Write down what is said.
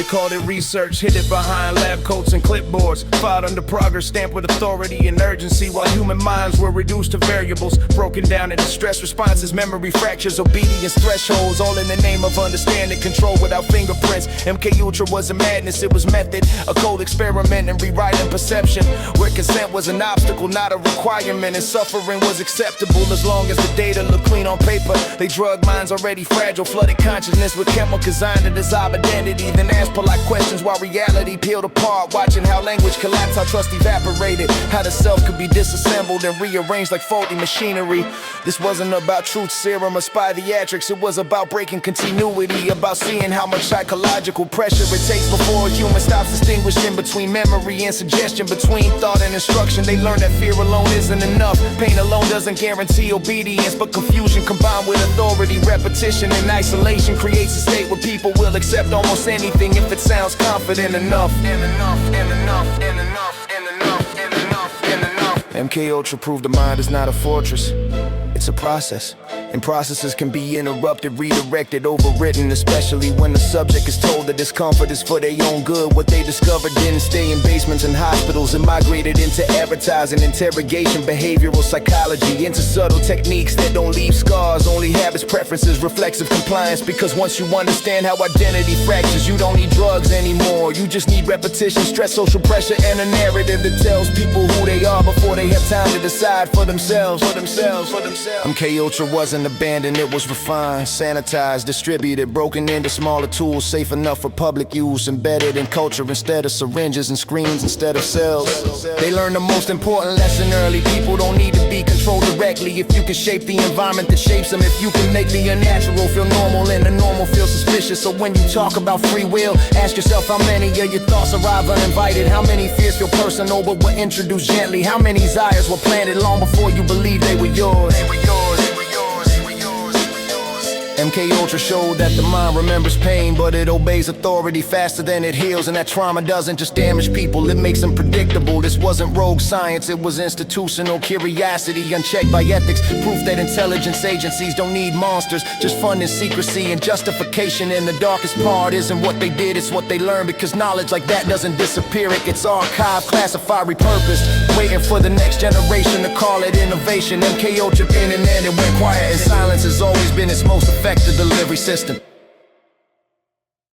They called it research, hid it behind lab coats and clipboards, filed under progress, stamped with authority and urgency, while human minds were reduced to variables, broken down into stress responses, memory fractures, obedience thresholds, all in the name of understanding control without fingerprints. MK Ultra was a madness, it was method, a cold experiment in rewriting perception, where consent was an obstacle, not a requirement, and suffering was acceptable as long as the data looked clean on paper. They drug minds already fragile, flooded consciousness with chemicals designed to dissolve identity, then ask polite questions while reality peeled apart, watching how language collapsed, how trust evaporated, how the self could be disassembled and rearranged like faulty machinery. This wasn't about truth serum or spy theatrics, it was about breaking continuity, about seeing how much psychological pressure it takes before a human stops distinguishing between memory and suggestion, between thought and instruction. They learn that fear alone isn't enough, pain alone doesn't guarantee obedience, but confusion combined with authority, repetition and isolation creates a state where people will accept almost anything if it sounds confident enough. MK Ultra proved the mind is not a fortress, it's a process. And processes can be interrupted, redirected, overwritten, especially when the subject is told that discomfort is for their own good. What they discovered didn't stay in basements and hospitals, and migrated into advertising, interrogation, behavioral psychology, into subtle techniques that don't leave scars, only habits, preferences, reflexive compliance. Because once you understand how identity fractures, you don't need drugs anymore. You just need repetition, stress, social pressure, and a narrative that tells people who they are before they have time to decide for themselves. MK Ultra wasn't abandoned, it was refined, sanitized, distributed, broken into smaller tools, safe enough for public use, embedded in culture instead of syringes, and screens instead of cells. They learned the most important lesson early: people don't need to be controlled directly if you can shape the environment that shapes them. If you can make the unnatural feel normal and the normal feel suspicious. So when you talk about free will, ask yourself how many of your thoughts arrive uninvited, how many fears feel personal but were introduced gently, how many desires were planted long before you believed they were yours. MK Ultra showed that the mind remembers pain, but it obeys authority faster than it heals. And that trauma doesn't just damage people, it makes them predictable. This wasn't rogue science, it was institutional curiosity, unchecked by ethics. Proof that intelligence agencies don't need monsters, just fun and secrecy and justification. And the darkest part isn't what they did, it's what they learned. Because knowledge like that doesn't disappear, it gets archived, classified, repurposed, waiting for the next generation to call it innovation. MK Ultra in and then it went quiet, and silence has always been its most effective delivery system.